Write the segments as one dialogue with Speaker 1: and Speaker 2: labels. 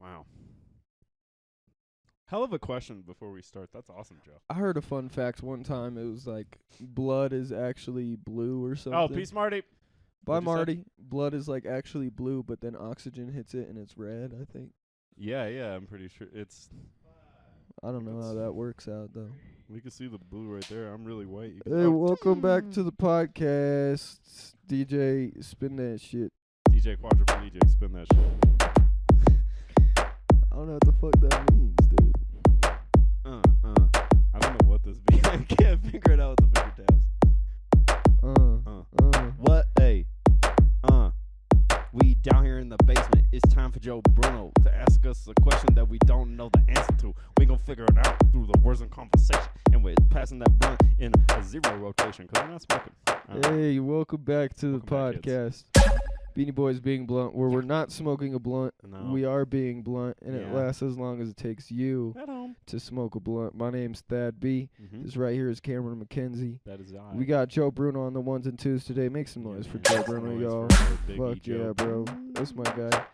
Speaker 1: Wow. Hell of a question before we start. That's awesome, Joe.
Speaker 2: I heard a fun fact one time. It was like blood is actually blue or something.
Speaker 1: Oh, peace, Marty.
Speaker 2: Bye,
Speaker 1: What'd you say?
Speaker 2: Marty. Blood is like actually blue, but then oxygen hits it and it's red, I think.
Speaker 1: Yeah, I'm pretty sure it's.
Speaker 2: I don't know how that works out, though.
Speaker 1: We can see the blue right there. I'm really white. You can
Speaker 2: Hey, welcome back to the podcast. DJ, spin that shit.
Speaker 1: DJ Quadriplegic, spin that shit.
Speaker 2: I don't know what the fuck that means, dude.
Speaker 1: I don't know what this be. I can't figure it out with the finger tabs. What? Hey. We down here in the basement. It's time for Joe Bruno to ask us a question that we don't know the answer to. We gon' figure it out through the words and conversation. And we're passing that blunt in a zero rotation because we're not smoking.
Speaker 2: Hey, welcome back to the
Speaker 1: Welcome back,
Speaker 2: podcast. Beanie Boys Being Blunt, where we're not smoking a blunt.
Speaker 1: No.
Speaker 2: We are being blunt, and it
Speaker 1: Yeah.
Speaker 2: lasts as long as it takes you
Speaker 1: At home.
Speaker 2: to smoke a blunt. My name's Thad B. This right here is Cameron McKenzie.
Speaker 1: That is I.
Speaker 2: We got Joe Bruno on the ones and twos today. Make some noise for
Speaker 1: man.
Speaker 2: Joe
Speaker 1: Make some
Speaker 2: Bruno,
Speaker 1: noise
Speaker 2: y'all.
Speaker 1: for Big E
Speaker 2: Fuck
Speaker 1: Joe.
Speaker 2: yeah, bro. That's my guy.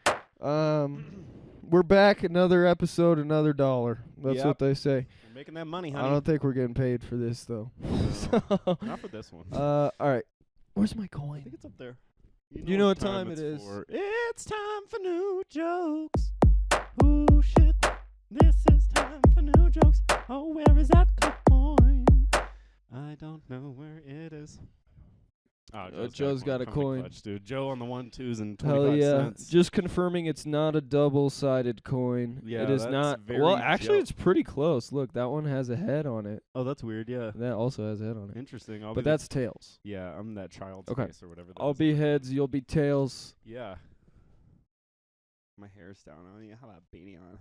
Speaker 2: We're back. Another episode, another dollar. That's
Speaker 1: Yep.
Speaker 2: what they say.
Speaker 1: We're making that money,
Speaker 2: I
Speaker 1: honey.
Speaker 2: don't think we're getting paid for this, though.
Speaker 1: Not for this one.
Speaker 2: All right. Where's my
Speaker 1: I
Speaker 2: coin?
Speaker 1: think it's up there.
Speaker 2: You know what time it
Speaker 1: it's
Speaker 2: is.
Speaker 1: for. It's time for new jokes. Ooh, shit. This is time for new jokes. Oh, where is that coin? I don't know where it is. Oh,
Speaker 2: Joe's got a
Speaker 1: Coming
Speaker 2: coin.
Speaker 1: clutch, dude. Joe on the 1, 2s, and
Speaker 2: Hell
Speaker 1: 25
Speaker 2: yeah.
Speaker 1: cents.
Speaker 2: Just confirming it's not a double-sided coin.
Speaker 1: Yeah,
Speaker 2: it is
Speaker 1: that's
Speaker 2: not.
Speaker 1: very
Speaker 2: Well, actually,
Speaker 1: Joe.
Speaker 2: it's pretty close. Look, that one has a head on it.
Speaker 1: Oh, that's weird, yeah.
Speaker 2: That also has a head on it.
Speaker 1: Interesting.
Speaker 2: But that's tails.
Speaker 1: Yeah, I'm that child's
Speaker 2: Okay.
Speaker 1: face or whatever that
Speaker 2: I'll
Speaker 1: is.
Speaker 2: be heads, you'll be tails.
Speaker 1: Yeah. My hair's down. I don't even have a beanie on.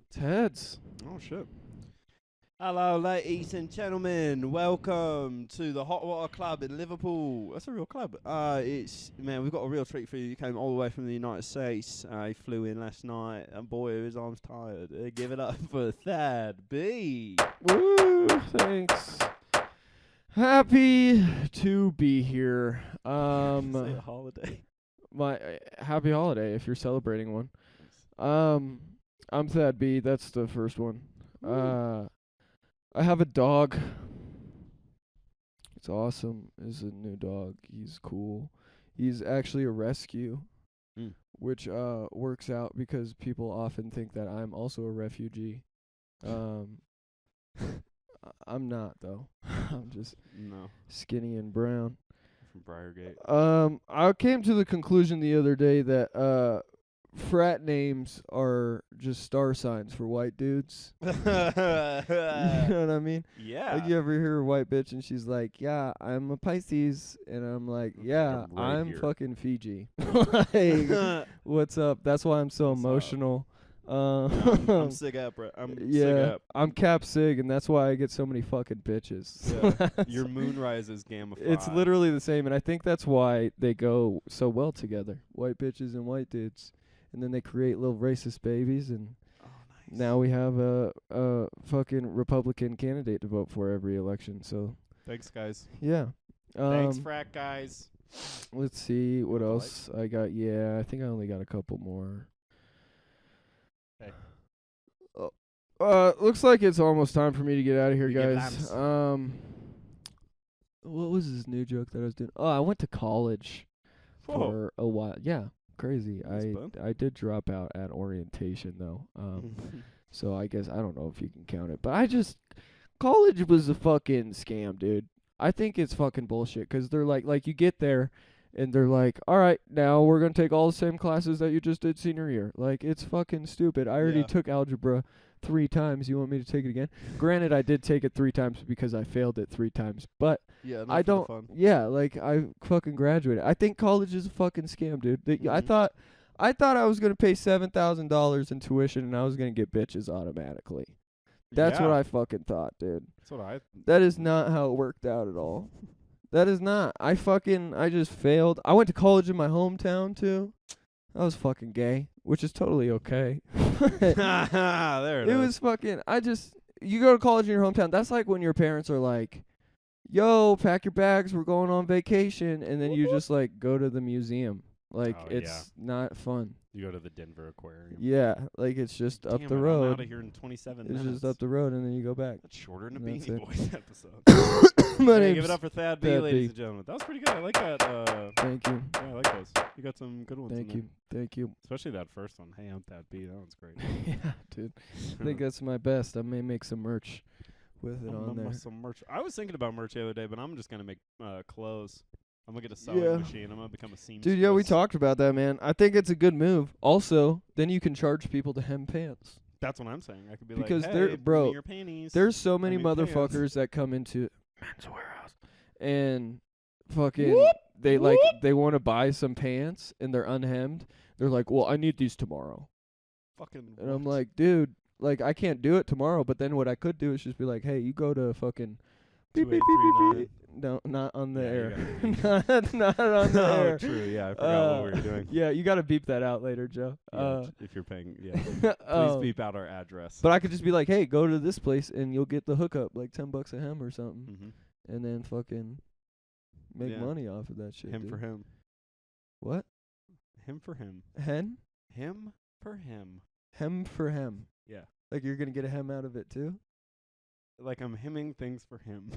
Speaker 2: It's heads.
Speaker 1: Oh, shit. Hello, ladies and gentlemen. Welcome to the Hot Water Club in Liverpool. That's a real club. We've got a real treat for you. You came all the way from the United States. He flew in last night, and boy, his arm's tired. Give it up for Thad B.
Speaker 2: Woo, thanks. Happy to be here.
Speaker 1: Say a holiday.
Speaker 2: My happy holiday if you're celebrating one. I'm Thad B. That's the first one. I have a dog. It's awesome. It's a new dog. He's cool. He's actually a rescue, which works out because people often think that I'm also a refugee. I'm not, though. I'm just skinny and brown.
Speaker 1: From Briargate.
Speaker 2: I came to the conclusion the other day that frat names are just star signs for white dudes. You know what I mean?
Speaker 1: Yeah.
Speaker 2: Like, you ever hear a white bitch and she's like, yeah, I'm a Pisces. And I'm like, yeah,
Speaker 1: I'm right
Speaker 2: I'm
Speaker 1: here.
Speaker 2: fucking Fiji. Like, what's up? That's why I'm so
Speaker 1: What's up?
Speaker 2: emotional.
Speaker 1: I'm Sig up, bro. I'm Sig
Speaker 2: Yeah,
Speaker 1: up.
Speaker 2: I'm Cap Sig, and that's why I get so many fucking bitches.
Speaker 1: Yeah. Your moonrise is gamma 5.
Speaker 2: It's literally the same, and I think that's why they go so well together. White bitches and white dudes. And then they create little racist babies, and now we have a fucking Republican candidate to vote for every election. So
Speaker 1: Thanks, guys.
Speaker 2: yeah.
Speaker 1: Thanks, frat guys.
Speaker 2: Let's see what
Speaker 1: the
Speaker 2: else I got. Yeah, I think I only got a couple more.
Speaker 1: Okay.
Speaker 2: Looks like it's almost time for me to get out of here,
Speaker 1: We get
Speaker 2: guys.
Speaker 1: lambs.
Speaker 2: What was this new joke that I was doing? Oh, I went to college for a while. Yeah, crazy.
Speaker 1: That's fun.
Speaker 2: I did drop out at orientation though. So I guess I don't know if you can count it, but college was a fucking scam, dude. I think it's fucking bullshit because they're like you get there and they're like, all right, now we're going to take all the same classes that you just did senior year. Like, it's fucking stupid. I already took algebra 3 times. You want me to take it again? Granted, I did take it 3 times because I failed it 3 times, but
Speaker 1: yeah,
Speaker 2: I don't, yeah, like, I fucking graduated. I think college is a fucking scam, dude. I thought I was going to pay $7,000 in tuition and I was going to get bitches automatically. That's what I fucking thought, dude.
Speaker 1: That's what
Speaker 2: That is not how it worked out at all. That is not. I just failed. I went to college in my hometown, too. That was fucking gay, which is totally okay.
Speaker 1: There it is.
Speaker 2: It was fucking, you go to college in your hometown. That's like when your parents are like, yo, pack your bags, we're going on vacation. And then you just, like, go to the museum. Like
Speaker 1: Oh,
Speaker 2: it's not fun.
Speaker 1: You go to the Denver Aquarium.
Speaker 2: Yeah, like it's just up
Speaker 1: Damn
Speaker 2: the
Speaker 1: it, I'm
Speaker 2: road.
Speaker 1: out of here in 27
Speaker 2: It's
Speaker 1: minutes.
Speaker 2: just up the road and then you go back.
Speaker 1: That's shorter than a
Speaker 2: And that's
Speaker 1: Beanie
Speaker 2: it.
Speaker 1: Boys episode.
Speaker 2: My
Speaker 1: Hey, give
Speaker 2: name's
Speaker 1: it up for Thad B,
Speaker 2: Thad
Speaker 1: ladies
Speaker 2: B.
Speaker 1: and gentlemen. That was pretty good. I like that.
Speaker 2: Thank you.
Speaker 1: Yeah, I like those. You got some good ones.
Speaker 2: Thank
Speaker 1: in
Speaker 2: you. Thank you.
Speaker 1: there. Especially that first one. Hey, I'm Thad B. That one's great.
Speaker 2: Yeah, dude. I think that's my best. I may make some merch with it on there.
Speaker 1: Some merch. I was thinking about merch the other day, but I'm just gonna make clothes. I'm gonna get a sewing
Speaker 2: Yeah.
Speaker 1: machine. I'm gonna become a seamstress.
Speaker 2: Dude, yeah, we talked about that, man. I think it's a good move. Also, then you can charge people to hem pants.
Speaker 1: That's what I'm saying. I could be
Speaker 2: Because
Speaker 1: like,
Speaker 2: they're-
Speaker 1: hey,
Speaker 2: bro,
Speaker 1: bring me your panties.
Speaker 2: There's so many
Speaker 1: mean, pants.
Speaker 2: motherfuckers that come into Men's Warehouse and fucking
Speaker 1: Whoop,
Speaker 2: they
Speaker 1: whoop.
Speaker 2: they want to buy some pants and they're unhemmed. They're like, "Well, I need these tomorrow."
Speaker 1: Fucking.
Speaker 2: And I'm
Speaker 1: what?
Speaker 2: like, "Dude, like I can't do it tomorrow." But then what I could do is just be like, "Hey, you go to fucking beep, beep, beep, beep,
Speaker 1: 2839.
Speaker 2: beep." No, not on the
Speaker 1: Yeah, you
Speaker 2: air.
Speaker 1: gotta
Speaker 2: not on the
Speaker 1: Oh,
Speaker 2: air.
Speaker 1: true. Yeah, I forgot what we were doing.
Speaker 2: Yeah, you got to beep that out later, Joe.
Speaker 1: Yeah, if you're paying, yeah. Please beep out our address.
Speaker 2: But I could just be like, "Hey, go to this place and you'll get the hookup, like $10 a hem or something."
Speaker 1: Mm-hmm.
Speaker 2: And then fucking make
Speaker 1: Yeah.
Speaker 2: money off of that shit.
Speaker 1: Him
Speaker 2: dude.
Speaker 1: for him.
Speaker 2: What?
Speaker 1: Him for him.
Speaker 2: Hen?
Speaker 1: Him for him.
Speaker 2: Hem for hem.
Speaker 1: Yeah.
Speaker 2: Like you're gonna get a hem out of it too?
Speaker 1: Like I'm hemming things for him.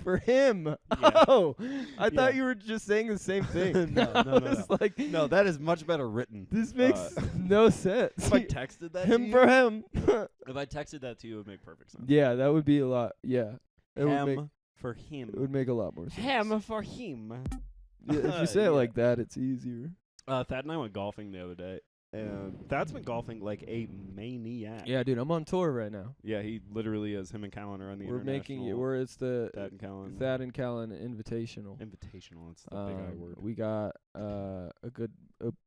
Speaker 2: For him.
Speaker 1: Yeah.
Speaker 2: Oh, I thought
Speaker 1: Yeah.
Speaker 2: you were just saying the same thing.
Speaker 1: No,
Speaker 2: I
Speaker 1: no,
Speaker 2: was
Speaker 1: no.
Speaker 2: like,
Speaker 1: No, that is much better written.
Speaker 2: this makes no sense.
Speaker 1: If I texted that to
Speaker 2: Him
Speaker 1: you,
Speaker 2: for him.
Speaker 1: if I texted that to you, it would make perfect sense.
Speaker 2: Yeah, that would be a lot. Yeah, it would make
Speaker 1: Hem for him.
Speaker 2: it would make a lot more sense.
Speaker 1: Hem for him.
Speaker 2: Yeah, if you say it
Speaker 1: Yeah.
Speaker 2: like that, it's easier.
Speaker 1: Thad and I went golfing the other day, and Thad's been golfing like a maniac.
Speaker 2: Yeah, dude, I'm on tour right now.
Speaker 1: Yeah, he literally is. Him and Callan are on the
Speaker 2: We're making it.
Speaker 1: international
Speaker 2: It's the
Speaker 1: Thad and Callan
Speaker 2: Thad and Callan Invitational.
Speaker 1: Invitational. It's the big I word.
Speaker 2: We got a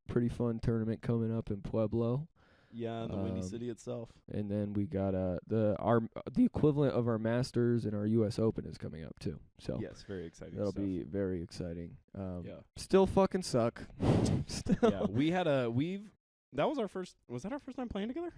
Speaker 2: pretty fun tournament coming up in Pueblo,
Speaker 1: Yeah, in the Windy City itself.
Speaker 2: and then we got the equivalent of our Masters and our U.S. Open is coming up too. So
Speaker 1: Yes, very exciting.
Speaker 2: that'll
Speaker 1: stuff.
Speaker 2: be very exciting.
Speaker 1: Yeah.
Speaker 2: Still fucking suck. Still.
Speaker 1: Yeah, that was our first. Was that our first time playing together?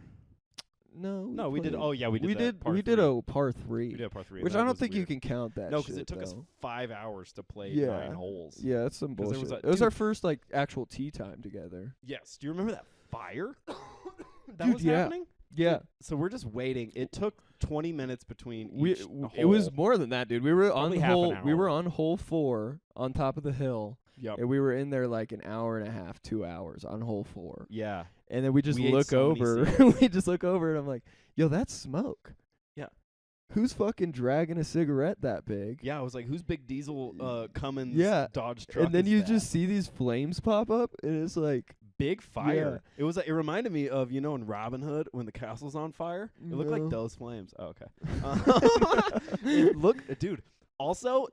Speaker 2: No,
Speaker 1: We did. Oh yeah, we did.
Speaker 2: we
Speaker 1: that
Speaker 2: did.
Speaker 1: par
Speaker 2: We did
Speaker 1: three.
Speaker 2: a par 3.
Speaker 1: We did a par 3.
Speaker 2: Which
Speaker 1: that
Speaker 2: I don't
Speaker 1: was
Speaker 2: think you
Speaker 1: weird.
Speaker 2: can count that.
Speaker 1: No, because
Speaker 2: shit,
Speaker 1: it took us
Speaker 2: though.
Speaker 1: 5 hours to play
Speaker 2: Yeah.
Speaker 1: 9 holes.
Speaker 2: Yeah, that's some
Speaker 1: 'Cause there
Speaker 2: bullshit.
Speaker 1: was a-
Speaker 2: It was our
Speaker 1: dude-
Speaker 2: first like actual tee time together.
Speaker 1: Yes. Do you remember that fire? that
Speaker 2: Dude,
Speaker 1: was
Speaker 2: yeah.
Speaker 1: happening.
Speaker 2: Yeah,
Speaker 1: So we're just waiting. It took 20 minutes between
Speaker 2: we
Speaker 1: each
Speaker 2: it was
Speaker 1: hole.
Speaker 2: more than that, dude. We were on
Speaker 1: Probably half an
Speaker 2: hole. We were
Speaker 1: hour.
Speaker 2: on hole 4 on top of the hill,
Speaker 1: Yep.
Speaker 2: and we were in there like an hour and a half, 2 hours on hole 4.
Speaker 1: Yeah.
Speaker 2: And then we just
Speaker 1: We ate
Speaker 2: look
Speaker 1: so many
Speaker 2: over.
Speaker 1: cigarettes.
Speaker 2: We just look over, and I'm like, "Yo, that's smoke."
Speaker 1: Yeah.
Speaker 2: Who's fucking dragging a cigarette that big?
Speaker 1: Yeah. I was like, "Who's big diesel Cummins
Speaker 2: Yeah.
Speaker 1: Dodge truck?"
Speaker 2: And then
Speaker 1: is
Speaker 2: you
Speaker 1: that?
Speaker 2: just see these flames pop up, and it's like,
Speaker 1: big fire. It was. It reminded me of in Robin Hood when the castle's on fire. It looked like
Speaker 2: No.
Speaker 1: those flames. Oh, okay. It looked, dude. Also,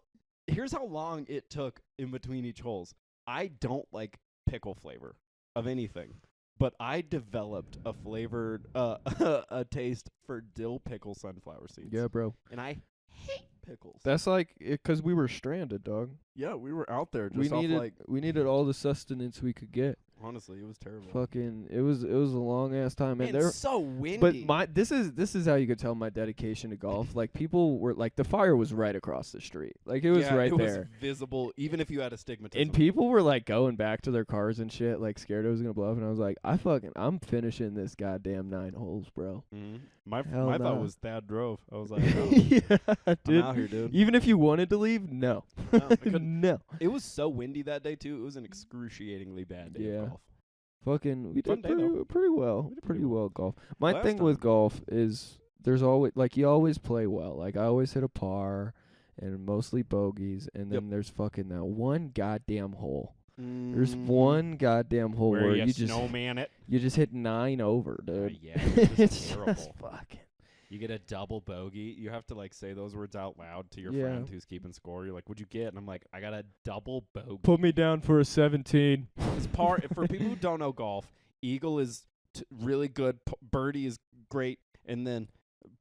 Speaker 1: here's how long it took in between each holes. I don't like pickle flavor of anything, but I developed a flavored a taste for dill pickle sunflower seeds.
Speaker 2: yeah, bro.
Speaker 1: And I hate pickles.
Speaker 2: That's like because we were stranded, dog.
Speaker 1: Yeah, we were out there just
Speaker 2: We
Speaker 1: off
Speaker 2: needed
Speaker 1: like.
Speaker 2: we needed all the sustenance we could get.
Speaker 1: Honestly, it was terrible.
Speaker 2: Fucking, it was a long ass time,
Speaker 1: Man,
Speaker 2: and there.
Speaker 1: it's so windy.
Speaker 2: But this is how you could tell my dedication to golf. Like people were like the fire was right across the street, like it was right
Speaker 1: it
Speaker 2: there,
Speaker 1: was visible, even if you had astigmatism.
Speaker 2: and people were like going back to their cars and shit, like scared it was gonna blow up. And I was like, I'm finishing this goddamn 9 holes, bro.
Speaker 1: Mm-hmm. My
Speaker 2: Hell
Speaker 1: thought
Speaker 2: nah.
Speaker 1: was Thad drove. I was like, oh,
Speaker 2: Yeah,
Speaker 1: I'm
Speaker 2: dude.
Speaker 1: out here, dude.
Speaker 2: Even if you wanted to leave, no,
Speaker 1: No, I couldn't.
Speaker 2: no.
Speaker 1: It was so windy that day too. It was an excruciatingly bad day
Speaker 2: Yeah.
Speaker 1: of golf.
Speaker 2: Fucking, we
Speaker 1: Fun
Speaker 2: did
Speaker 1: day, though.
Speaker 2: pretty well.
Speaker 1: We did
Speaker 2: Pretty
Speaker 1: pretty
Speaker 2: well golf. My
Speaker 1: Last
Speaker 2: thing with
Speaker 1: time.
Speaker 2: golf is there's always like you always play well. Like I always hit a par and mostly bogeys, and then
Speaker 1: Yep.
Speaker 2: there's fucking that one goddamn hole. There's
Speaker 1: Mhm.
Speaker 2: one goddamn hole
Speaker 1: where
Speaker 2: where
Speaker 1: you
Speaker 2: you just
Speaker 1: snowman it.
Speaker 2: you just hit 9 over, dude.
Speaker 1: Yeah, it's
Speaker 2: It's
Speaker 1: terrible.
Speaker 2: just fucking.
Speaker 1: You get a double bogey. You have to like say those words out loud to your
Speaker 2: Yeah.
Speaker 1: friend who's keeping score. You're like, "What'd you get?" And I'm like, "I got a double bogey."
Speaker 2: Put me down for a 17.
Speaker 1: It's par. For people who don't know golf, eagle is really good. Birdie is great, and then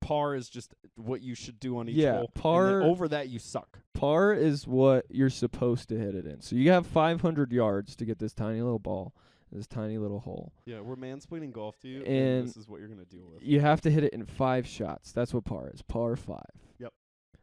Speaker 1: par is just what you should do on each
Speaker 2: Yeah,
Speaker 1: hole.
Speaker 2: par-
Speaker 1: And then over that, you suck.
Speaker 2: Par is what you're supposed to hit it in. So you have 500 yards to get this tiny little ball, this tiny little hole.
Speaker 1: Yeah, we're mansplaining golf to you,
Speaker 2: And
Speaker 1: this is what you're gonna deal with.
Speaker 2: You have to hit it in 5 shots. That's what par is. Par 5.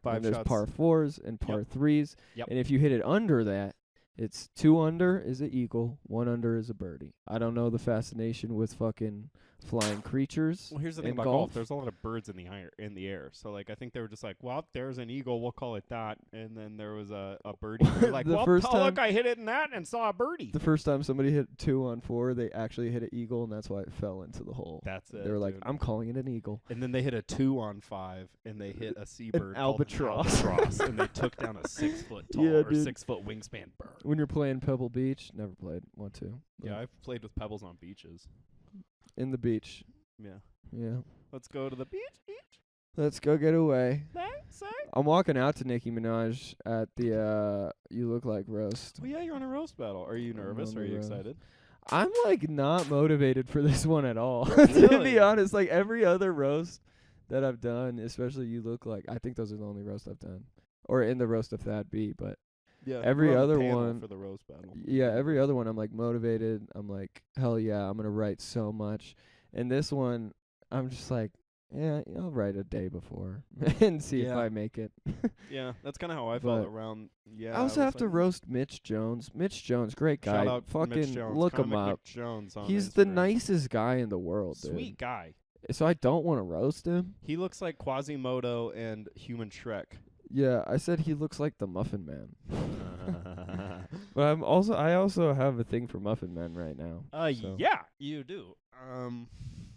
Speaker 1: 5
Speaker 2: and there's
Speaker 1: shots.
Speaker 2: par 4s and par 3s.
Speaker 1: Yep.
Speaker 2: And if you hit it under that, It's 2 under is a eagle, 1 under is a birdie. I don't know the fascination with fucking flying creatures.
Speaker 1: Well, here's the thing
Speaker 2: in
Speaker 1: about
Speaker 2: golf.
Speaker 1: golf. There's a lot of birds in the air. So like I think they were just like, well, there's an eagle, we'll call it that. And then there was a birdie. They're like,
Speaker 2: The
Speaker 1: well,
Speaker 2: first
Speaker 1: look,
Speaker 2: time-
Speaker 1: I hit it in that and saw a birdie.
Speaker 2: The first time somebody hit 2 on 4, they actually hit an eagle, and that's why it fell into the hole.
Speaker 1: That's it.
Speaker 2: They were like,
Speaker 1: dude.
Speaker 2: I'm calling it an eagle.
Speaker 1: And then they hit a 2 on 5, and they hit a seabird, called an
Speaker 2: albatross.
Speaker 1: albatross, and they took down a 6 foot tall
Speaker 2: Yeah,
Speaker 1: or
Speaker 2: dude.
Speaker 1: 6 foot wingspan bird.
Speaker 2: When you're playing Pebble Beach, never played, want to.
Speaker 1: Yeah, I've played with pebbles on beaches.
Speaker 2: In the beach.
Speaker 1: Yeah,
Speaker 2: Yeah.
Speaker 1: let's go to the beach.
Speaker 2: Let's go get away.
Speaker 1: Thanks.
Speaker 2: I'm walking out to Nicki Minaj at the You Look Like roast.
Speaker 1: Well, yeah, you're on a roast battle. Are you
Speaker 2: I'm
Speaker 1: nervous?
Speaker 2: on
Speaker 1: Or are
Speaker 2: the
Speaker 1: you
Speaker 2: roast.
Speaker 1: excited?
Speaker 2: I'm like not motivated for this one at all. To
Speaker 1: Really?
Speaker 2: be honest, like every other roast that I've done, especially You Look Like, I think those are the only roasts I've done. Or in the roast of Thad B, but
Speaker 1: Yeah.
Speaker 2: Every
Speaker 1: we're on the
Speaker 2: other
Speaker 1: panel
Speaker 2: one-
Speaker 1: for the roast battle.
Speaker 2: yeah, every other one I'm like motivated. I'm like, hell yeah, I'm gonna write so much. And this one, I'm just like, yeah, I'll write a day before and see if
Speaker 1: Yeah.
Speaker 2: I make it.
Speaker 1: Yeah, that's kind of how I felt
Speaker 2: But
Speaker 1: around. Yeah,
Speaker 2: I also
Speaker 1: was
Speaker 2: have to
Speaker 1: like,
Speaker 2: roast Mitch Jones. Mitch Jones, great guy.
Speaker 1: Shout out
Speaker 2: Fucking
Speaker 1: Mitch Jones.
Speaker 2: look him
Speaker 1: Comic
Speaker 2: up.
Speaker 1: Mitch Jones on
Speaker 2: He's the
Speaker 1: Instagram.
Speaker 2: nicest guy in the world, dude.
Speaker 1: Sweet guy.
Speaker 2: So I don't want to roast him.
Speaker 1: He looks like Quasimodo and Human Shrek.
Speaker 2: Yeah, I said he looks like the Muffin Man. But I also have a thing for Muffin Men right now. So
Speaker 1: Yeah, you do.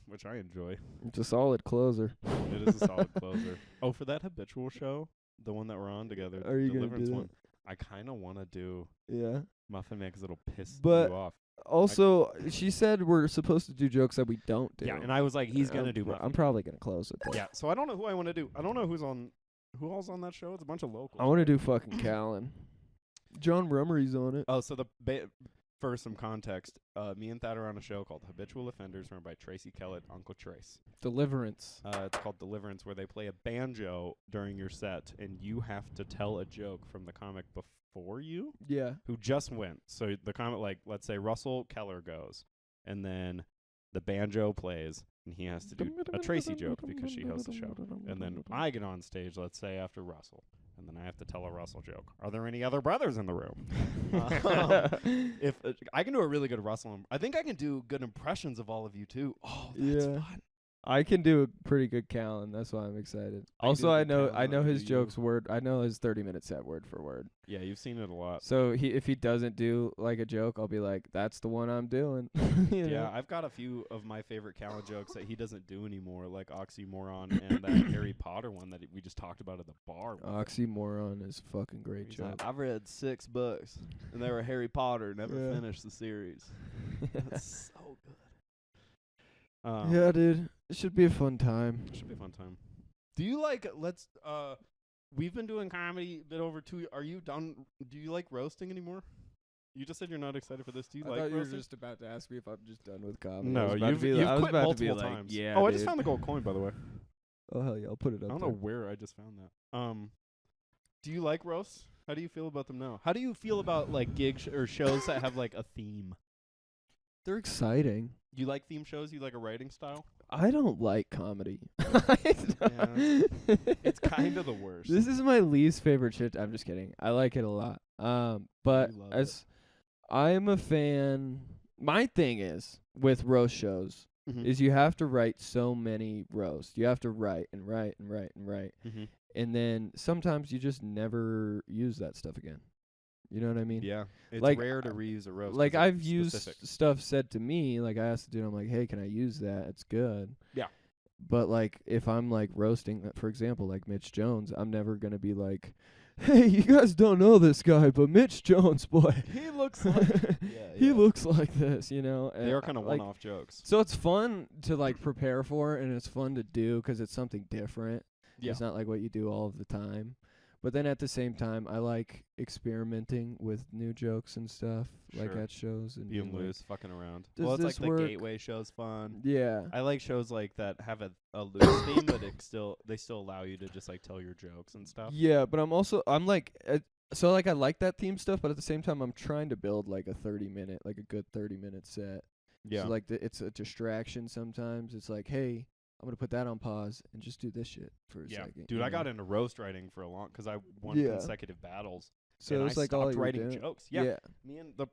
Speaker 1: Which I enjoy.
Speaker 2: it's a solid closer.
Speaker 1: It is a solid closer. Oh, for that habitual show, the one that we're on together,
Speaker 2: Are you gonna
Speaker 1: Deliverance
Speaker 2: do that?
Speaker 1: one, I kind of want to do
Speaker 2: Yeah.
Speaker 1: Muffin Man 'cause it'll piss
Speaker 2: But
Speaker 1: you off.
Speaker 2: Also, she said we're supposed to do jokes that we don't do.
Speaker 1: Yeah, and I was like, he's gonna do
Speaker 2: I'm
Speaker 1: Muffin.
Speaker 2: probably gonna close it though.
Speaker 1: Yeah, so I don't know who I want to do. I don't know who all's on that show. It's a bunch of locals.
Speaker 2: I want to do fucking Callan. John Rummery's on it.
Speaker 1: Oh, so for some context, me and Thad are on a show called Habitual Offenders, run by Tracy Kellett, Uncle Trace.
Speaker 2: Deliverance.
Speaker 1: It's called Deliverance, where they play a banjo during your set, and you have to tell a joke from the comic before you,
Speaker 2: Yeah.
Speaker 1: who just went. So the comic, like, let's say Russell Keller goes, and then the banjo plays, and he has to do a Tracy joke because she hosts the show. And then I get on stage, let's say, after Russell, and then I have to tell a Russell joke. Are there any other brothers in the room? If I can do a really good Russell, I think I can do good impressions of all of you too. Oh, that's
Speaker 2: Yeah.
Speaker 1: fun.
Speaker 2: I can do a pretty good Callan. That's why I'm excited.
Speaker 1: I
Speaker 2: Also,
Speaker 1: do
Speaker 2: I
Speaker 1: good
Speaker 2: know
Speaker 1: Callan, I
Speaker 2: his
Speaker 1: do you.
Speaker 2: jokes word. I know his 30-minute set word for word.
Speaker 1: Yeah, you've seen it a lot.
Speaker 2: So if he doesn't do like a joke, I'll be like, "That's the one I'm doing." You
Speaker 1: Yeah,
Speaker 2: know?
Speaker 1: I've got a few of my favorite Callan jokes that he doesn't do anymore, like Oxymoron and that Harry Potter one that we just talked about at the bar. with him.
Speaker 2: Oxymoron is a fucking great
Speaker 1: He's like,
Speaker 2: joke.
Speaker 1: I've read 6 books, and they were Harry Potter. Never
Speaker 2: Yeah.
Speaker 1: finished the series. That's so good.
Speaker 2: Yeah, dude, it should be a fun time.
Speaker 1: Should be a fun time. Do you like? We've been doing comedy a bit over 2. Are you done? Do you like roasting anymore? You just said you're not excited for this. Do you
Speaker 2: I
Speaker 1: like
Speaker 2: thought you were
Speaker 1: roasting?
Speaker 2: just about to ask me if I'm just done with comedy. I
Speaker 1: No,
Speaker 2: was about to
Speaker 1: you've
Speaker 2: be like- I was
Speaker 1: quit
Speaker 2: about to be
Speaker 1: multiple
Speaker 2: like,
Speaker 1: times.
Speaker 2: Yeah.
Speaker 1: Oh, I just
Speaker 2: dude.
Speaker 1: found the gold coin, by the way.
Speaker 2: Oh hell yeah, I'll put it up.
Speaker 1: I don't know where I just found that. Do you like roasts? How do you feel about them now? How do you feel about like gigs or shows that have like a theme?
Speaker 2: They're exciting.
Speaker 1: You like theme shows? You like a writing style?
Speaker 2: I don't like comedy.
Speaker 1: It's kind of the worst.
Speaker 2: This is my least favorite shit. I'm just kidding. I like it a lot. But
Speaker 1: You love
Speaker 2: as I'm a fan, my thing is with roast shows
Speaker 1: Mhm.
Speaker 2: is you have to write so many roasts. You have to write and write and write and write.
Speaker 1: Mhm.
Speaker 2: And then sometimes you just never use that stuff again. You know what I mean?
Speaker 1: Yeah, it's
Speaker 2: like,
Speaker 1: rare to reuse a roast. 'cause
Speaker 2: Like
Speaker 1: it's
Speaker 2: I've used
Speaker 1: specific.
Speaker 2: stuff said to me, like I asked the dude, I'm like, hey, can I use that? It's good.
Speaker 1: Yeah.
Speaker 2: But like if I'm like roasting, for example, like Mitch Jones, I'm never gonna be like, hey, you guys don't know this guy, but Mitch Jones, boy,
Speaker 1: He looks like
Speaker 2: he looks like this, you know.
Speaker 1: They are kind of
Speaker 2: like,
Speaker 1: one-off jokes.
Speaker 2: so it's fun to like prepare for, and it's fun to do 'cause it's something different.
Speaker 1: Yeah.
Speaker 2: It's not like what you do all of the time. But then at the same time, I like experimenting with new jokes and stuff, like
Speaker 1: Sure.
Speaker 2: at shows and
Speaker 1: Being
Speaker 2: being like,
Speaker 1: loose, fucking around.
Speaker 2: does
Speaker 1: Well, it's like
Speaker 2: this
Speaker 1: the
Speaker 2: work?
Speaker 1: Gateway show's fun.
Speaker 2: Yeah.
Speaker 1: I like shows like that have a loose theme, but they still allow you to just like tell your jokes and stuff.
Speaker 2: Yeah, but I'm like, so like I like that theme stuff, but at the same time, I'm trying to build like a 30-minute, like a good 30-minute set.
Speaker 1: Yeah.
Speaker 2: So like it's a distraction sometimes. It's like, hey, I'm gonna put that on pause and just do this shit for a
Speaker 1: Yeah,
Speaker 2: second.
Speaker 1: dude,
Speaker 2: you
Speaker 1: I got
Speaker 2: know?
Speaker 1: into roast writing for a long because I won
Speaker 2: Yeah.
Speaker 1: consecutive battles,
Speaker 2: So
Speaker 1: and
Speaker 2: it was
Speaker 1: I
Speaker 2: like all
Speaker 1: stopped
Speaker 2: you were
Speaker 1: writing
Speaker 2: doing?
Speaker 1: jokes. Yeah. Me and the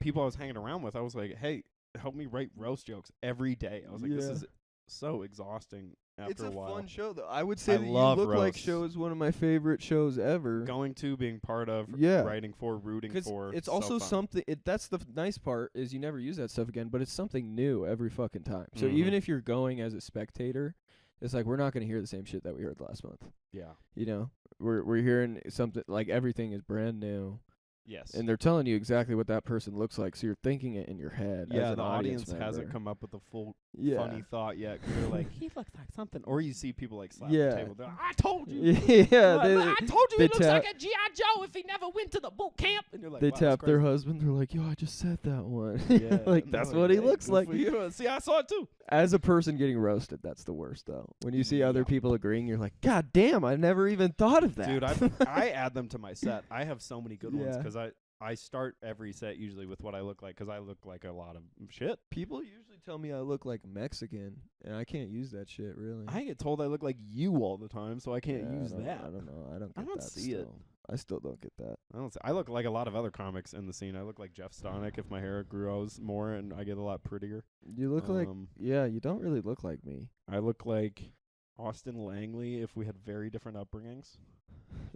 Speaker 1: people I was hanging around with, I was like, hey, help me write roast jokes every day. I was like, this is so exhausting after
Speaker 2: It's a
Speaker 1: while.
Speaker 2: fun show, though. I would say
Speaker 1: I
Speaker 2: that you
Speaker 1: love
Speaker 2: look like
Speaker 1: roasts.
Speaker 2: show is one of my favorite shows ever.
Speaker 1: Going to, being part of,
Speaker 2: Yeah.
Speaker 1: writing for, rooting for.
Speaker 2: It's
Speaker 1: so
Speaker 2: also
Speaker 1: fun.
Speaker 2: something. That's the nice part is you never use that stuff again, but it's something new every fucking time. So
Speaker 1: Mhm.
Speaker 2: even if you're going as a spectator, it's like we're not going to hear the same shit that we heard last month.
Speaker 1: Yeah.
Speaker 2: You know, we're hearing something like everything is brand new.
Speaker 1: Yes.
Speaker 2: And they're telling you exactly what that person looks like, so you're thinking it in your head.
Speaker 1: Yeah,
Speaker 2: as an
Speaker 1: the audience
Speaker 2: member.
Speaker 1: hasn't come up with a full
Speaker 2: Yeah.
Speaker 1: funny thought yet. 'Cause they're like, he looks like something. Or you see people like slap
Speaker 2: Yeah.
Speaker 1: the table. They're like, I told you.
Speaker 2: Yeah,
Speaker 1: I told you
Speaker 2: they
Speaker 1: he looks
Speaker 2: tap-
Speaker 1: like a G.I. Joe if he never went to the boot camp. And you're like,
Speaker 2: they
Speaker 1: wow,
Speaker 2: tap
Speaker 1: that's
Speaker 2: their
Speaker 1: crazy.
Speaker 2: husband. They're like, "Yo, I just said that one."
Speaker 1: Yeah,
Speaker 2: like
Speaker 1: and
Speaker 2: that's
Speaker 1: they're
Speaker 2: what he
Speaker 1: hey,
Speaker 2: looks
Speaker 1: good
Speaker 2: like.
Speaker 1: for you. See, I saw it too.
Speaker 2: As a person getting roasted, that's the worst though. When you see other
Speaker 1: Yeah.
Speaker 2: people agreeing, you're like, God damn, I never even thought of that.
Speaker 1: Dude, I add them to my set. I have so many good ones
Speaker 2: Yeah.
Speaker 1: because I start every set usually with what I look like because I look like a lot of shit.
Speaker 2: People usually tell me I look like Mexican, and I can't use that shit really.
Speaker 1: I get told I look like you all the time, so I can't
Speaker 2: Yeah,
Speaker 1: use that.
Speaker 2: I don't know. I don't.
Speaker 1: I
Speaker 2: Get
Speaker 1: don't
Speaker 2: that
Speaker 1: see it.
Speaker 2: still. I still don't get that.
Speaker 1: I look like a lot of other comics in the scene. I look like Jeff Stonick if my hair grows more and I get a lot prettier.
Speaker 2: You look like you don't really look like me.
Speaker 1: I look like Austin Langley if we had very different upbringings.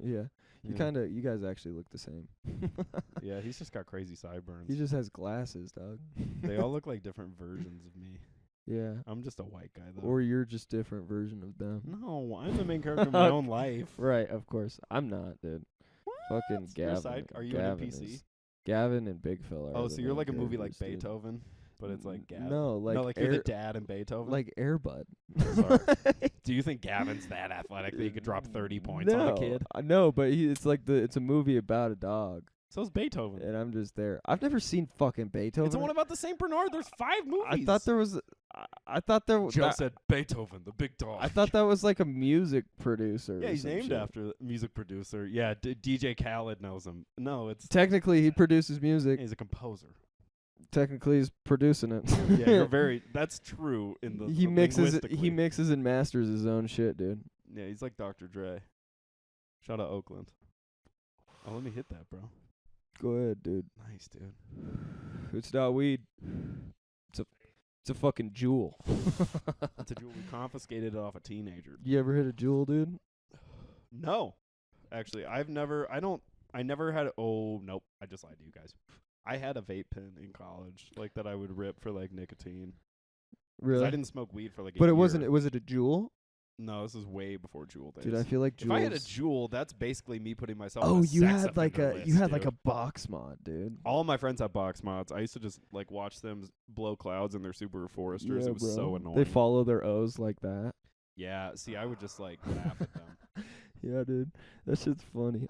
Speaker 2: Yeah. You guys actually look the same.
Speaker 1: Yeah, he's just got crazy sideburns.
Speaker 2: He just has glasses, dog.
Speaker 1: They all look like different versions of me.
Speaker 2: Yeah.
Speaker 1: I'm just a white guy though.
Speaker 2: Or you're just different version of them.
Speaker 1: No, I'm the main character of my own life.
Speaker 2: Right, of course. I'm not, dude.
Speaker 1: What?
Speaker 2: Fucking
Speaker 1: You're a
Speaker 2: Gavin.
Speaker 1: side- are you
Speaker 2: Gavin
Speaker 1: an NPC?
Speaker 2: is- Gavin and Big Fella.
Speaker 1: Oh,
Speaker 2: are
Speaker 1: so
Speaker 2: the
Speaker 1: you're
Speaker 2: main
Speaker 1: like a movie like
Speaker 2: characters, dude.
Speaker 1: Beethoven, but it's like Gavin.
Speaker 2: No, like
Speaker 1: you're the dad in Beethoven.
Speaker 2: like Airbud.
Speaker 1: Sorry. Do you think Gavin's that athletic that he could drop 30 points on a kid?
Speaker 2: No, but it's a movie about a dog,
Speaker 1: So is Beethoven.
Speaker 2: and I'm just there. I've never seen fucking Beethoven.
Speaker 1: It's the one about the Saint Bernard. There's 5 movies.
Speaker 2: I thought there was. I thought there was.
Speaker 1: Joe said Beethoven, the big dog.
Speaker 2: I thought that was like a music producer.
Speaker 1: Yeah,
Speaker 2: or
Speaker 1: he's
Speaker 2: some
Speaker 1: named
Speaker 2: shit.
Speaker 1: after the music producer. Yeah, DJ Khaled knows him. No, it's
Speaker 2: Technically, he produces music.
Speaker 1: he's a composer.
Speaker 2: Technically, he's producing it.
Speaker 1: Yeah, you're very. That's true in the.
Speaker 2: He mixes it. He
Speaker 1: linguistically.
Speaker 2: mixes and masters his own shit, dude.
Speaker 1: Yeah, he's like Dr. Dre. Shout out Oakland. Oh, let me hit that, bro.
Speaker 2: Go ahead, dude.
Speaker 1: Nice, dude.
Speaker 2: It's not weed. It's a fucking jewel.
Speaker 1: That's a jewel. We confiscated it off a teenager.
Speaker 2: You ever hit a jewel, dude?
Speaker 1: No, actually, I never had. Oh, nope. I just lied to you guys. I had a vape pen in college, like that I would rip for like nicotine. 'Cause
Speaker 2: Really?
Speaker 1: I didn't smoke weed for like.
Speaker 2: But
Speaker 1: a
Speaker 2: it
Speaker 1: year.
Speaker 2: wasn't. Was it a jewel?
Speaker 1: No, this is way before Juul days.
Speaker 2: Dude, I feel like
Speaker 1: if
Speaker 2: jewels.
Speaker 1: I had a Juul, that's basically me putting myself.
Speaker 2: Oh,
Speaker 1: on a
Speaker 2: you
Speaker 1: sex
Speaker 2: had like a
Speaker 1: offender
Speaker 2: you
Speaker 1: list,
Speaker 2: had like a
Speaker 1: dude.
Speaker 2: box mod, dude.
Speaker 1: All my friends have box mods. I used to just like watch them blow clouds in their Subaru Foresters. It was so annoying.
Speaker 2: They follow their O's like that.
Speaker 1: Yeah, see, I would just like laugh at them.
Speaker 2: Yeah, dude, that shit's funny.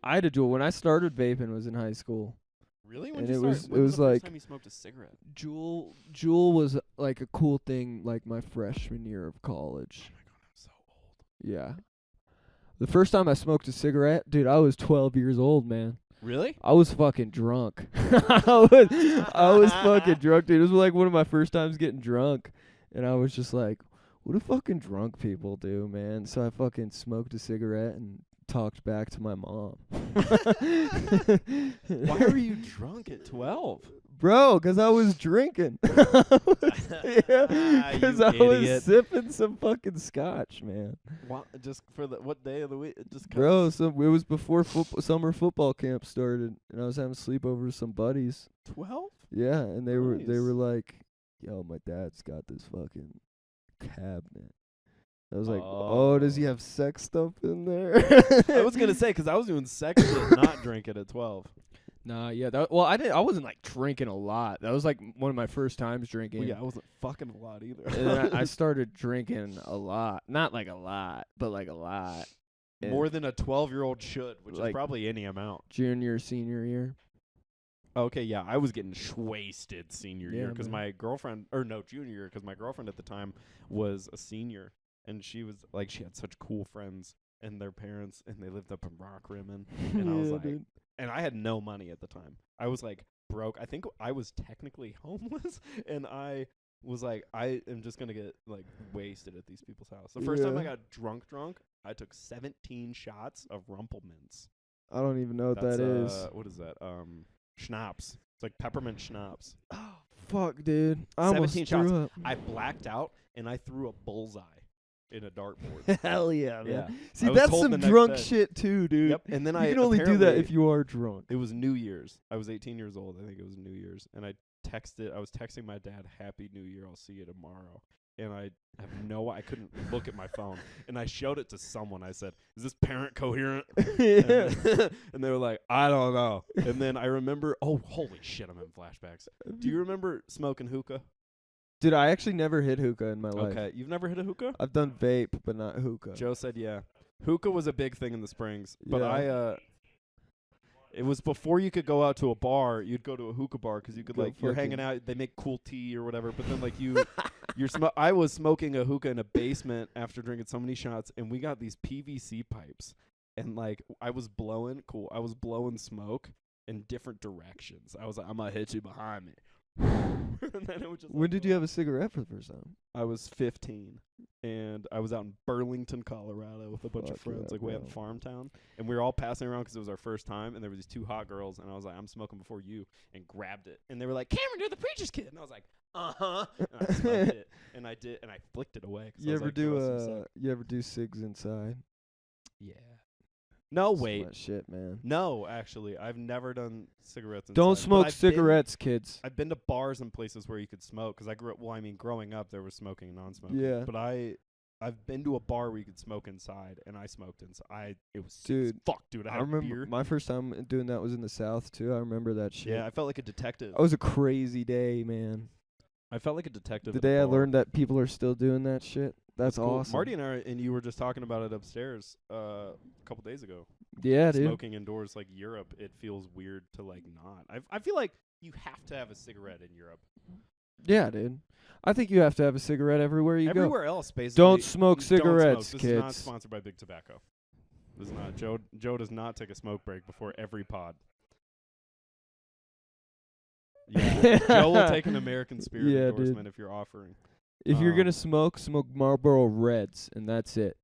Speaker 2: I had a jewel when I started vaping. Was in high school.
Speaker 1: Really?
Speaker 2: And
Speaker 1: When
Speaker 2: it
Speaker 1: you
Speaker 2: was-
Speaker 1: start, when
Speaker 2: it
Speaker 1: was
Speaker 2: was
Speaker 1: the first
Speaker 2: like-
Speaker 1: time you smoked a cigarette?
Speaker 2: Jewel was like a cool thing, like my freshman year of college.
Speaker 1: Oh my god, I'm so old.
Speaker 2: Yeah. The first time I smoked a cigarette, dude, I was 12 years old, man.
Speaker 1: Really?
Speaker 2: I was fucking drunk. I was fucking drunk, dude. It was like one of my first times getting drunk. And I was just like, what do fucking drunk people do, man? So I fucking smoked a cigarette and talked back to my mom.
Speaker 1: Why were you drunk at 12?
Speaker 2: Bro, 'cause I was drinking. Yeah, 'cause
Speaker 1: You
Speaker 2: I was
Speaker 1: idiot.
Speaker 2: sipping some fucking scotch, man.
Speaker 1: Just for what day of the week? Just
Speaker 2: Bro, so it was before summer football camp started, and I was having sleepover with some buddies.
Speaker 1: 12?
Speaker 2: Yeah, and they were
Speaker 1: Nice.
Speaker 2: like, "Yo, my dad's got this fucking cabinet." I was like, "Oh, does he
Speaker 1: Oh.
Speaker 2: have sex stuff in there?"
Speaker 1: I was gonna say because I was doing sex shit, not drinking at 12.
Speaker 2: Nah, yeah. I wasn't like drinking a lot. That was like one of my first times drinking.
Speaker 1: Well, yeah, I wasn't fucking a lot either.
Speaker 2: And then I started drinking a lot. Not like a lot, but like a lot. And
Speaker 1: More than a 12-year-old should, which
Speaker 2: Like-
Speaker 1: is probably any amount.
Speaker 2: junior, senior year.
Speaker 1: Okay, yeah, I was getting wasted senior year
Speaker 2: Yeah,
Speaker 1: because
Speaker 2: man.
Speaker 1: my girlfriend, or no, junior year because my girlfriend at the time was a senior, and she was like, she had such cool friends and their parents, and they lived up in Rock Rimmon, and I was
Speaker 2: Yeah,
Speaker 1: like,
Speaker 2: dude.
Speaker 1: and I had no money at the time. I was like broke. I think I was technically homeless, and I was like, I am just gonna get like wasted at these people's house. The first time I
Speaker 2: Yeah.
Speaker 1: got drunk, I took 17 shots of Rumplemints.
Speaker 2: I don't even know what
Speaker 1: That's,
Speaker 2: that is.
Speaker 1: What is that? Schnapps. It's like peppermint schnapps.
Speaker 2: Oh, fuck, dude. I almost
Speaker 1: 17
Speaker 2: threw
Speaker 1: shots.
Speaker 2: up.
Speaker 1: I blacked out, and I threw a bullseye in a dartboard.
Speaker 2: Hell yeah, man.
Speaker 1: Yeah.
Speaker 2: See,
Speaker 1: I was
Speaker 2: that's
Speaker 1: told
Speaker 2: some
Speaker 1: the next
Speaker 2: drunk
Speaker 1: day.
Speaker 2: shit too, dude.
Speaker 1: Yep. And then
Speaker 2: You
Speaker 1: I
Speaker 2: can only do that
Speaker 1: apparently-
Speaker 2: if you are drunk.
Speaker 1: It was New Year's. I was 18 years old. I think it was New Year's. And I was texting my dad, Happy New Year, I'll see you tomorrow. And I couldn't look at my phone. And I showed it to someone. I said, is this parent coherent?
Speaker 2: Yeah.
Speaker 1: And they were like, I don't know. And then I remember, oh, holy shit, I'm in flashbacks. Do you remember smoking hookah?
Speaker 2: Dude, I actually never hit hookah in my life.
Speaker 1: Okay. You've never hit a hookah?
Speaker 2: I've done vape, but not hookah.
Speaker 1: Joe said, yeah. Hookah was a big thing in the Springs. But
Speaker 2: Yeah.
Speaker 1: it was before you could go out to a bar. You'd go to a hookah bar because you could,
Speaker 2: Go
Speaker 1: like, you're
Speaker 2: fucking-
Speaker 1: hanging out. They make cool tea or whatever. But then, like, I was smoking a hookah in a basement after drinking so many shots, and we got these PVC pipes. And, like, I was blowing smoke in different directions. I was like, I'm going to hit you behind me. And then it was just
Speaker 2: When did you have a cigarette for the first time?
Speaker 1: I was 15, and I was out in Burlington, Colorado with a bunch of
Speaker 2: Fuck
Speaker 1: friends,
Speaker 2: yeah,
Speaker 1: like way out in
Speaker 2: bro.
Speaker 1: farm town. And we were all passing around because it was our first time, and there were these two hot girls, and I was like, I'm smoking before you, and grabbed it. And they were like, Cameron, you're the preacher's kid. And I was like, uh-huh. And I smoked it, and I flicked it away. 'cause I
Speaker 2: You
Speaker 1: was
Speaker 2: ever
Speaker 1: like, the rest of them suck.
Speaker 2: you ever do cigs inside?
Speaker 1: Yeah. No,
Speaker 2: Some
Speaker 1: wait.
Speaker 2: of that shit, man.
Speaker 1: No, actually. I've never done cigarettes inside.
Speaker 2: Don't
Speaker 1: but
Speaker 2: smoke
Speaker 1: I've been-
Speaker 2: cigarettes, kids.
Speaker 1: I've been to bars and places where you could smoke because I grew up. Well, I mean, growing up there was smoking and non-smoking.
Speaker 2: Yeah.
Speaker 1: But I've been to a bar where you could smoke inside, and I smoked inside. It was
Speaker 2: Dude,
Speaker 1: fuck, dude. I
Speaker 2: I
Speaker 1: had
Speaker 2: remember
Speaker 1: beer.
Speaker 2: my first time doing that was in the South too. I remember that shit.
Speaker 1: Yeah, I felt like a detective.
Speaker 2: That was a crazy day, man.
Speaker 1: I felt like a detective.
Speaker 2: The
Speaker 1: at a
Speaker 2: day I
Speaker 1: bar.
Speaker 2: learned that people are still doing that shit. That's
Speaker 1: Cool.
Speaker 2: awesome.
Speaker 1: Marty and you were just talking about it upstairs a couple days ago.
Speaker 2: Yeah, dude.
Speaker 1: Smoking indoors, like Europe, it feels weird to like not. I feel like you have to have a cigarette in Europe.
Speaker 2: Yeah, dude. I think you have to have a cigarette everywhere you go.
Speaker 1: Everywhere else, basically.
Speaker 2: Don't smoke
Speaker 1: don't
Speaker 2: cigarettes,
Speaker 1: smoke. This is not
Speaker 2: kids.
Speaker 1: sponsored by Big Tobacco. This is not. Joe does not take a smoke break before every pod. Yeah, Joe will take an American Spirit
Speaker 2: Yeah,
Speaker 1: endorsement
Speaker 2: dude.
Speaker 1: if you're offering.
Speaker 2: If you're gonna
Speaker 1: Um,
Speaker 2: smoke Marlboro Reds, and that's it.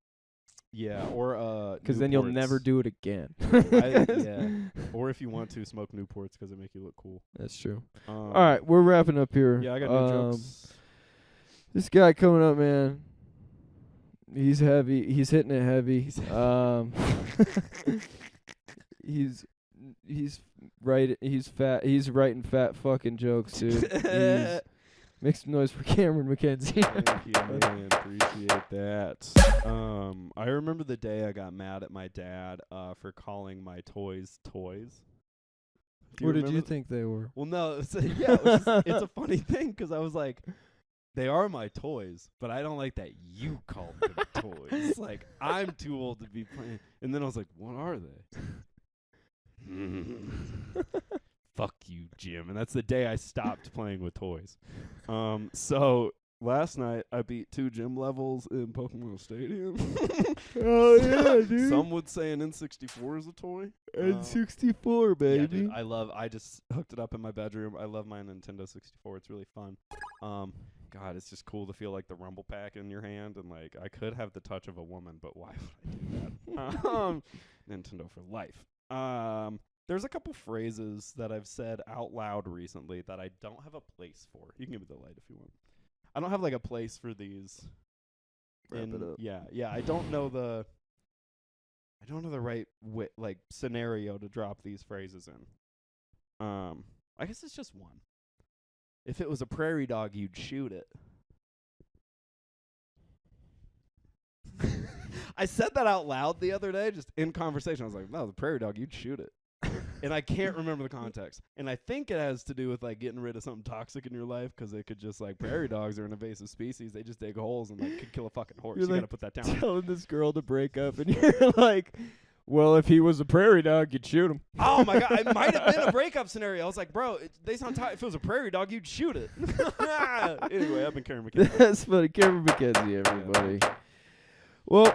Speaker 1: Yeah, or
Speaker 2: Because then you'll
Speaker 1: Newports.
Speaker 2: never do it again.
Speaker 1: Yeah, or if you want to smoke Newports because they make you look cool.
Speaker 2: That's true.
Speaker 1: All
Speaker 2: All right, we're wrapping up here.
Speaker 1: Yeah, I got new jokes.
Speaker 2: This guy coming up, man. He's heavy. He's hitting it heavy.
Speaker 1: He's heavy.
Speaker 2: He's right. He's fat. He's writing fat fucking jokes, dude. Make some noise for Cameron McKenzie.
Speaker 1: Thank you, man. Appreciate that. I remember the day I got mad at my dad for calling my toys toys. Do
Speaker 2: What did you
Speaker 1: remember
Speaker 2: think they were?
Speaker 1: Well, no, it's it's a funny thing because I was like, they are my toys, but I don't like that you call them toys. Like, I'm too old to be playing. And then I was like, what are they? Fuck you, Jim. And that's the day I stopped playing with toys. So last night I beat 2 gym levels in Pokemon Stadium.
Speaker 2: Oh yeah, dude.
Speaker 1: Some would say an N64 is a toy.
Speaker 2: N64,
Speaker 1: Yeah,
Speaker 2: baby.
Speaker 1: dude, I just hooked it up in my bedroom. I love my Nintendo 64. It's really fun. God, it's just cool to feel like the rumble pack in your hand, and like I could have the touch of a woman, but why would I do that? Nintendo for life. There's a couple phrases that I've said out loud recently that I don't have a place for. You can give me the light if you want. I don't have like a place for these.
Speaker 2: Wrap it up.
Speaker 1: Yeah. I don't know the right like scenario to drop these phrases in. I guess it's just one. If it was a prairie dog, you'd shoot it. I said that out loud the other day, just in conversation. I was like, no, the prairie dog, you'd shoot it. And I can't remember the context. And I think it has to do with, like, getting rid of something toxic in your life, because it could just, like, prairie dogs are an invasive species. They just dig holes and, like, could kill a fucking horse.
Speaker 2: You're
Speaker 1: You
Speaker 2: like
Speaker 1: got to put that down.
Speaker 2: telling this girl to break up, and you're like, well, if he was a prairie dog, you'd shoot him.
Speaker 1: Oh, my God. It might have been a breakup scenario. I was like, bro, they sound tight. If it was a prairie dog, you'd shoot it. Anyway, I've been Karen McKenzie.
Speaker 2: That's funny. Cameron McKenzie, everybody. Well,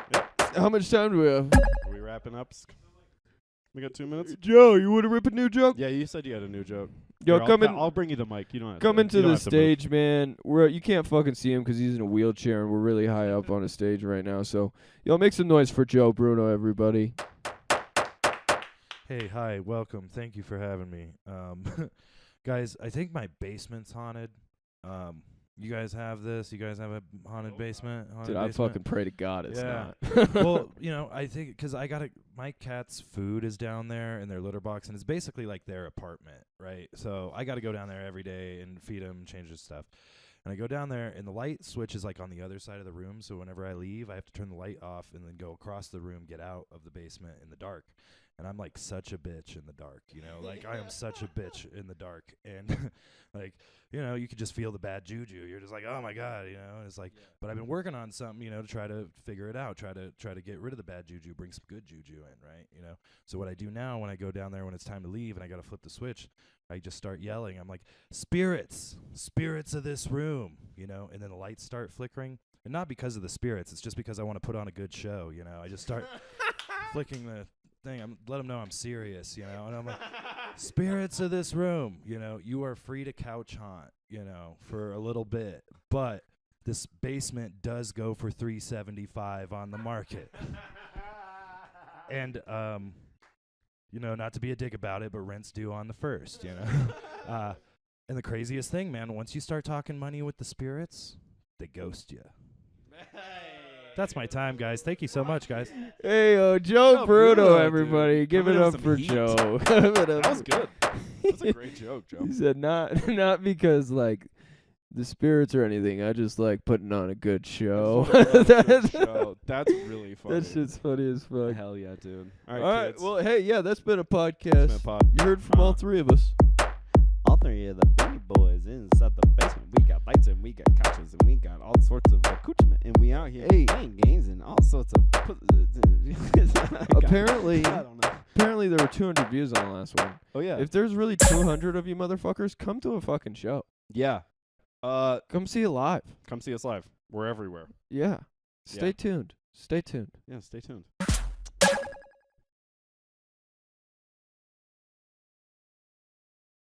Speaker 2: how much time do we have?
Speaker 1: Are we wrapping up? We got 2 minutes?
Speaker 2: Joe, you want to rip a new joke?
Speaker 1: Yeah, you said you had a new joke.
Speaker 2: Yo,
Speaker 1: Here,
Speaker 2: come in.
Speaker 1: I'll bring you the mic. You don't have
Speaker 2: Come
Speaker 1: to,
Speaker 2: into
Speaker 1: you don't
Speaker 2: the
Speaker 1: have to move.
Speaker 2: stage, man. You can't fucking see him because he's in a wheelchair, and we're really high up on a stage right now. So, yo, make some noise for Joe Bruno, everybody.
Speaker 3: Hey, hi, welcome. Thank you for having me. Guys, I think my basement's haunted. You guys have this? You guys have a haunted basement?
Speaker 2: Dude, I fucking pray to God it's not.
Speaker 3: Well, I think because my cat's food is down there in their litter box, and it's basically like their apartment, right? So I got to go down there every day and feed him, change his stuff. And I go down there, and the light switch is like on the other side of the room. So whenever I leave, I have to turn the light off and then go across the room, get out of the basement in the dark. And I'm like such a bitch in the dark, like I am such a bitch in the dark. And like, you could just feel the bad juju. You're just like, oh my God, and it's like, but I've been working on something, to try to figure it out, try to get rid of the bad juju, bring some good juju in, right? So what I do now when I go down there when it's time to leave and I got to flip the switch, I just start yelling. I'm like, spirits of this room, and then the lights start flickering. And not because of the spirits, it's just because I want to put on a good show, I just start flicking the thing. Let them know I'm serious, and I'm like, spirits of this room, you are free to couch haunt, for a little bit, but this basement does go for $375 on the market. And not to be a dick about it, but rent's due on the 1st, and the craziest thing, man, once you start talking money with the spirits, they ghost you. That's my time, guys. Thank you so much, guys.
Speaker 2: Hey, Joe Bruno,
Speaker 1: Bruno,
Speaker 2: everybody.
Speaker 1: dude.
Speaker 2: Give it
Speaker 1: Coming in
Speaker 2: up
Speaker 1: with
Speaker 2: for
Speaker 1: some heat.
Speaker 2: Joe.
Speaker 1: That was good. That's a great joke, Joe.
Speaker 2: He said not because like the spirits or anything. I just like putting on a good show.
Speaker 1: That's really funny.
Speaker 2: That shit's funny as fuck.
Speaker 1: Hell yeah, dude.
Speaker 2: All right.
Speaker 1: kids.
Speaker 2: Well, hey, yeah, that's been a podcast.
Speaker 1: It's been a pod.
Speaker 2: You heard from all three of us.
Speaker 1: All three of the Beanie Boys inside the basement. We got lights and we got couches and we got all sorts of accoutrement. And we out here playing games and all sorts of...
Speaker 2: Apparently,
Speaker 1: I don't know.
Speaker 2: apparently there were 200 views on the last one.
Speaker 1: Oh, yeah.
Speaker 2: If there's really 200 of you motherfuckers, come to a fucking show.
Speaker 1: Yeah.
Speaker 2: Come see it live.
Speaker 1: Come see us live. We're everywhere.
Speaker 2: Yeah. Stay
Speaker 1: Yeah.
Speaker 2: tuned. Stay tuned.
Speaker 1: Yeah, stay tuned.